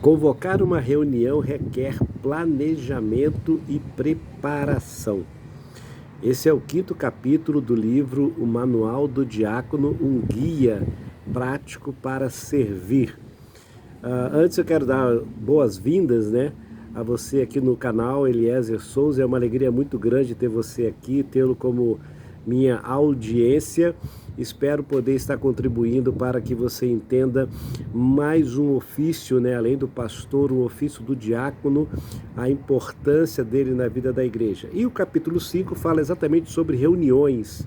Convocar uma reunião requer planejamento e preparação. Esse é o quinto capítulo do livro O Manual do Diácono, um guia prático para servir. Antes eu quero dar boas-vindas, a você aqui no canal Eliezer Souza. É uma alegria muito grande ter você aqui, tê-lo como minha audiência. Espero poder estar contribuindo para que você entenda mais um ofício, além do pastor, o ofício do diácono, a importância dele na vida da igreja. E o capítulo 5 fala exatamente sobre reuniões.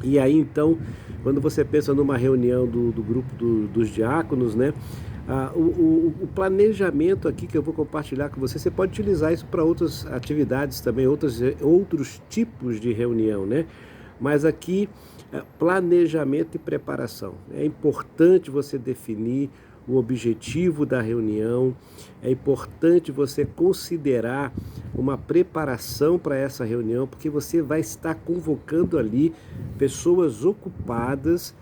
E aí então, quando você pensa numa reunião do grupo dos diáconos, o planejamento aqui que eu vou compartilhar com você, você pode utilizar isso para outras atividades também, outros tipos de reunião, Mas aqui, planejamento e preparação. É importante você definir o objetivo da reunião, é importante você considerar uma preparação para essa reunião, porque você vai estar convocando ali pessoas ocupadas,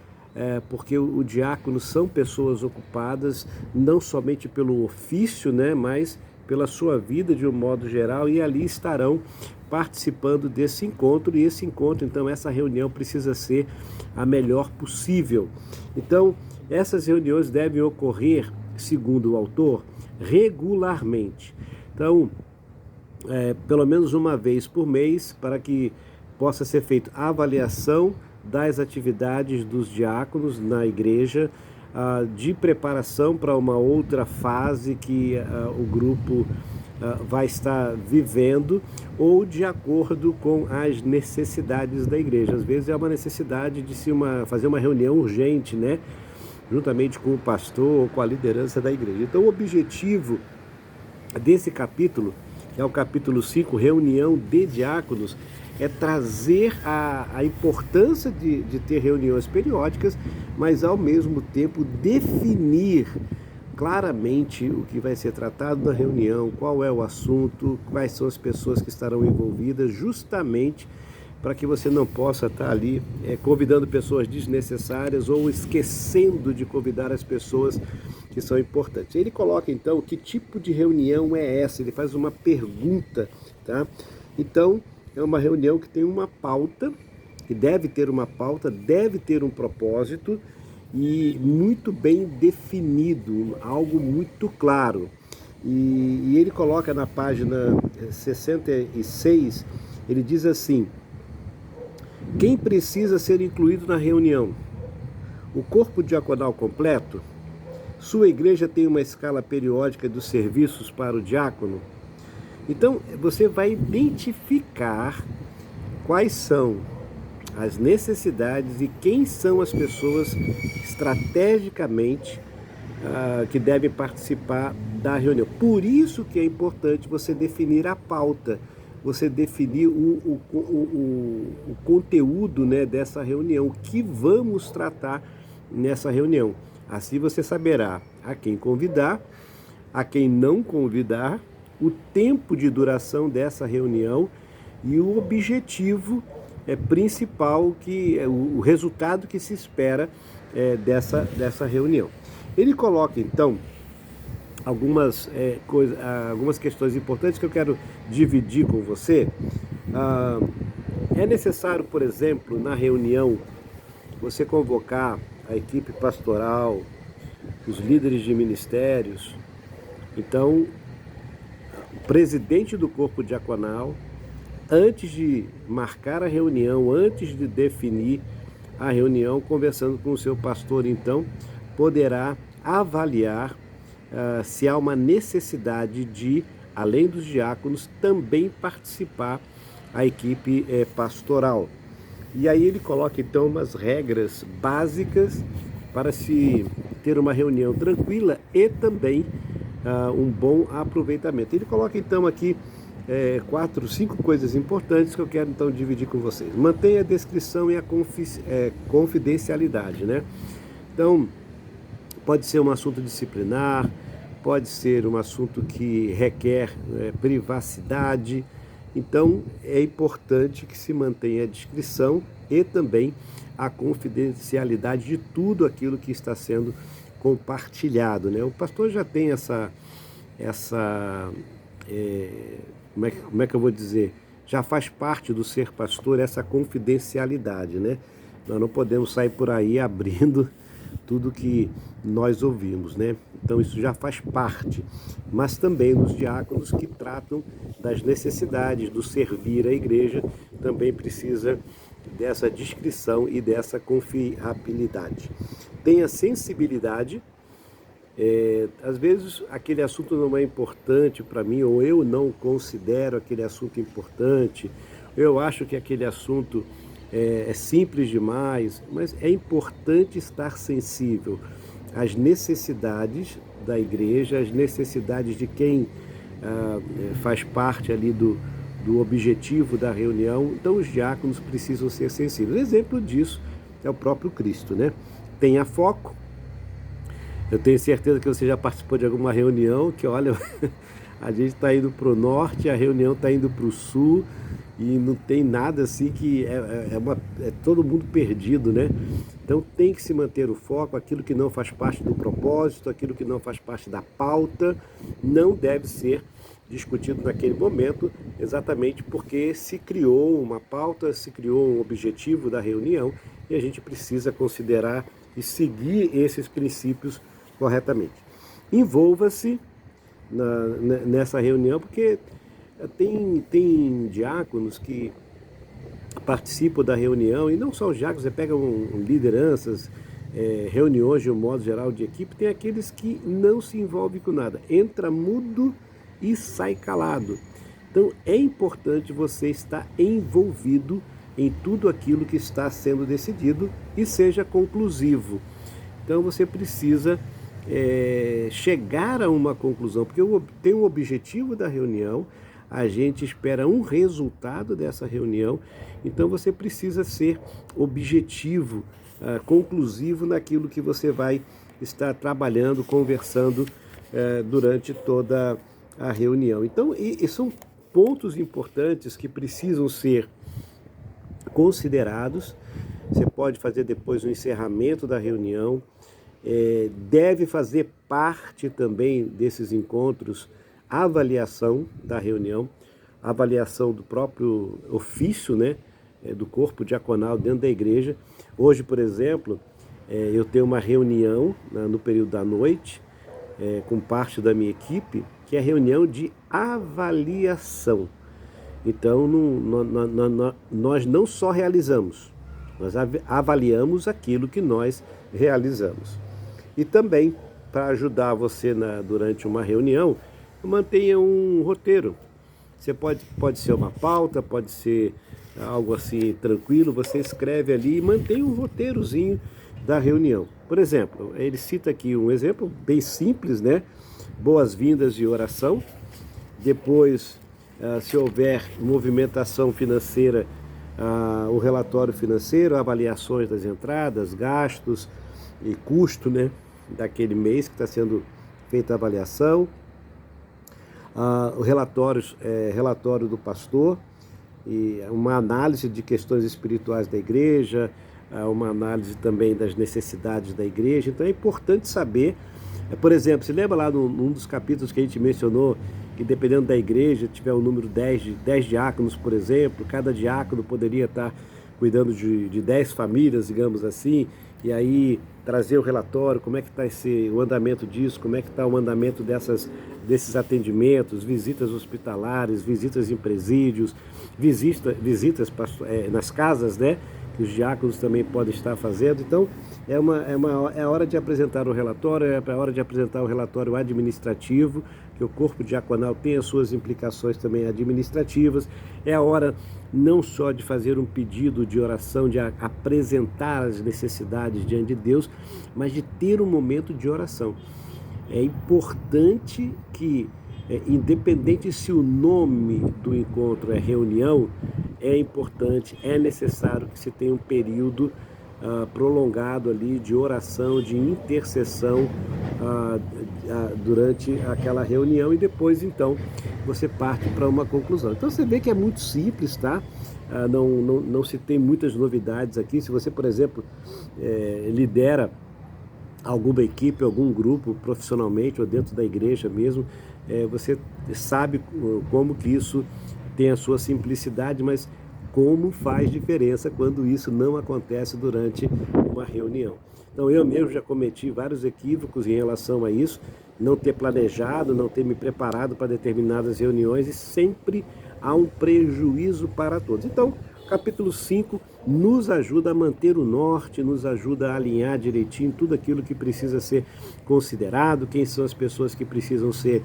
porque o diácono são pessoas ocupadas, não somente pelo ofício, mas pela sua vida de um modo geral, e ali estarão participando desse encontro, e esse encontro, então, essa reunião precisa ser a melhor possível. Então, essas reuniões devem ocorrer, segundo o autor, regularmente. Então, pelo menos uma vez por mês, para que possa ser feita a avaliação das atividades dos diáconos na igreja, de preparação para uma outra fase que o grupo vai estar vivendo, ou de acordo com as necessidades da igreja. Às vezes é uma necessidade de fazer uma reunião urgente, juntamente com o pastor ou com a liderança da igreja. Então o objetivo desse capítulo, que é o capítulo 5, reunião de diáconos, é trazer a importância de ter reuniões periódicas, mas ao mesmo tempo definir claramente o que vai ser tratado na reunião, qual é o assunto, quais são as pessoas que estarão envolvidas, justamente para que você não possa estar ali convidando pessoas desnecessárias ou esquecendo de convidar as pessoas que são importantes. Ele coloca então que tipo de reunião é essa, ele faz uma pergunta, tá? Então, é uma reunião que tem uma pauta, que deve ter uma pauta, deve ter um propósito e muito bem definido, algo muito claro. E ele coloca na página 66, ele diz assim: quem precisa ser incluído na reunião? O corpo diaconal completo? Sua igreja tem uma escala periódica dos serviços para o diácono? Então, você vai identificar quais são as necessidades e quem são as pessoas estrategicamente que devem participar da reunião. Por isso que é importante você definir a pauta, você definir o conteúdo dessa reunião, o que vamos tratar nessa reunião. Assim você saberá a quem convidar, a quem não convidar, o tempo de duração dessa reunião e o objetivo principal, o resultado que se espera dessa reunião. Ele coloca então algumas questões importantes que eu quero dividir com você. É necessário, por exemplo, na reunião, você convocar a equipe pastoral, os líderes de ministérios. Então, o presidente do corpo diaconal, antes de marcar a reunião, antes de definir a reunião, conversando com o seu pastor, então, poderá avaliar se há uma necessidade de, além dos diáconos, também participar a equipe pastoral. E aí ele coloca, então, umas regras básicas para se ter uma reunião tranquila e também um bom aproveitamento. Ele coloca então aqui 5 coisas importantes que eu quero então dividir com vocês. Mantenha a descrição e a confidencialidade, Então, pode ser um assunto disciplinar, pode ser um assunto que requer privacidade. Então, é importante que se mantenha a descrição e também a confidencialidade de tudo aquilo que está sendo compartilhado, né? O pastor já tem essa é, como é que eu vou dizer? Já faz parte do ser pastor essa confidencialidade, né? Nós não podemos sair por aí abrindo tudo que nós ouvimos, né? Então isso já faz parte, mas também nos diáconos que tratam das necessidades do servir a igreja, também precisa dessa discrição e dessa confiabilidade. Tenha sensibilidade. Às vezes aquele assunto não é importante para mim, ou eu não considero aquele assunto importante, eu acho que aquele assunto é simples demais, mas é importante estar sensível às necessidades da igreja, às necessidades de quem faz parte ali do objetivo da reunião. Então os diáconos precisam ser sensíveis. Exemplo disso é o próprio Cristo, né? Tenha foco. Eu tenho certeza que você já participou de alguma reunião que, olha, a gente está indo para o norte, a reunião está indo para o sul e não tem nada assim que é todo mundo perdido, né? Então tem que se manter o foco, aquilo que não faz parte do propósito, aquilo que não faz parte da pauta, não deve ser discutido naquele momento, exatamente porque se criou uma pauta, se criou um objetivo da reunião e a gente precisa considerar e seguir esses princípios corretamente. Envolva-se nessa reunião, porque tem diáconos que participam da reunião, e não só os diáconos, você pega lideranças, reuniões de um modo geral de equipe, tem aqueles que não se envolvem com nada, entra mudo e sai calado. Então é importante você estar envolvido em tudo aquilo que está sendo decidido e seja conclusivo. Então você precisa chegar a uma conclusão, porque tem um objetivo da reunião, a gente espera um resultado dessa reunião, então você precisa ser objetivo, conclusivo naquilo que você vai estar trabalhando, conversando durante toda a reunião. Então, e são pontos importantes que precisam ser considerados. Você pode fazer depois o encerramento da reunião, deve fazer parte também desses encontros a avaliação da reunião, a avaliação do próprio ofício, né, do corpo diaconal dentro da igreja. Hoje, por exemplo, eu tenho uma reunião no período da noite com parte da minha equipe, que é a reunião de avaliação. Então, nós não só realizamos, nós avaliamos aquilo que nós realizamos. E também, para ajudar você durante uma reunião, mantenha um roteiro. Você pode ser uma pauta, pode ser algo assim tranquilo, você escreve ali e mantém um roteirozinho da reunião. Por exemplo, ele cita aqui um exemplo bem simples, né? Boas-vindas e oração. Depois, se houver movimentação financeira, o relatório financeiro, avaliações das entradas, gastos e custo, né, daquele mês que está sendo feita a avaliação. O relatório do pastor, e uma análise de questões espirituais da igreja, uma análise também das necessidades da igreja. Então é importante saber, por exemplo, se lembra lá num dos capítulos que a gente mencionou, que dependendo da igreja, tiver o número 10 diáconos, por exemplo, cada diácono poderia estar cuidando de 10 famílias, digamos assim, e aí trazer o relatório, como é que está o andamento disso, como é que está o andamento desses atendimentos, visitas hospitalares, visitas em presídios, visitas nas casas, né, que os diáconos também podem estar fazendo. Então, é hora de apresentar o relatório, é hora de apresentar o relatório administrativo, que o corpo diaconal tem as suas implicações também administrativas. É a hora não só de fazer um pedido de oração, de apresentar as necessidades diante de Deus, mas de ter um momento de oração. É importante que, independente se o nome do encontro é reunião, é importante, é necessário que se tenha um período prolongado ali de oração, de intercessão durante aquela reunião, e depois então você parte para uma conclusão. Então você vê que é muito simples, tá? Não se tem muitas novidades aqui. Se você, por exemplo, lidera alguma equipe, algum grupo, profissionalmente ou dentro da igreja mesmo, você sabe como que isso tem a sua simplicidade, mas como faz diferença quando isso não acontece durante uma reunião. Então eu mesmo já cometi vários equívocos em relação a isso, não ter planejado, não ter me preparado para determinadas reuniões, e sempre há um prejuízo para todos. Então, capítulo 5 nos ajuda a manter o norte, nos ajuda a alinhar direitinho tudo aquilo que precisa ser considerado, quem são as pessoas que precisam ser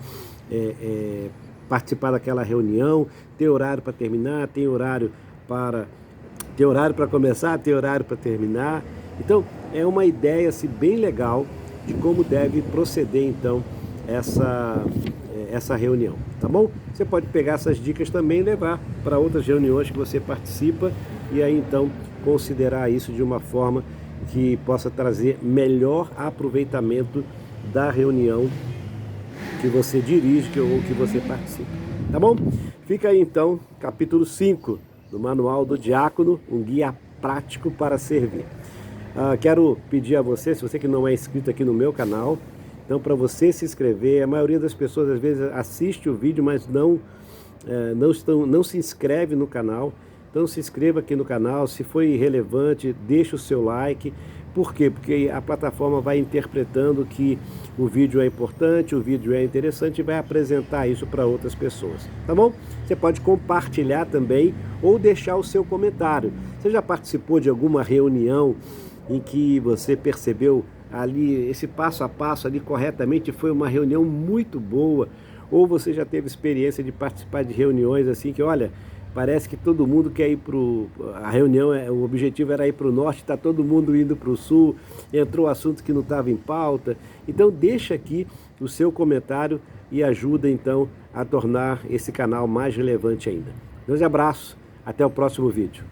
participar daquela reunião, ter horário para terminar, tem horário para começar, tem horário para terminar. Então, é uma ideia assim, bem legal de como deve proceder então essa reunião, tá bom? Você pode pegar essas dicas também e levar para outras reuniões que você participa, e aí então considerar isso de uma forma que possa trazer melhor aproveitamento da reunião que você dirige ou que você participa, tá bom? Fica aí então, capítulo 5 do Manual do Diácono, um guia prático para servir. Quero pedir a você, se você que não é inscrito aqui no meu canal, então para você se inscrever. A maioria das pessoas às vezes assiste o vídeo, mas não se inscreve no canal. Então se inscreva aqui no canal, se foi relevante, deixa o seu like. Por quê? Porque a plataforma vai interpretando que o vídeo é importante, o vídeo é interessante e vai apresentar isso para outras pessoas, tá bom? Você pode compartilhar também ou deixar o seu comentário. Você já participou de alguma reunião em que você percebeu ali esse passo a passo ali corretamente, foi uma reunião muito boa, ou você já teve experiência de participar de reuniões assim que, olha, parece que todo mundo quer ir a reunião, o objetivo era ir para o norte, está todo mundo indo para o sul, entrou assunto que não estava em pauta. Então deixa aqui o seu comentário e ajuda então a tornar esse canal mais relevante ainda. Grande abraço, até o próximo vídeo.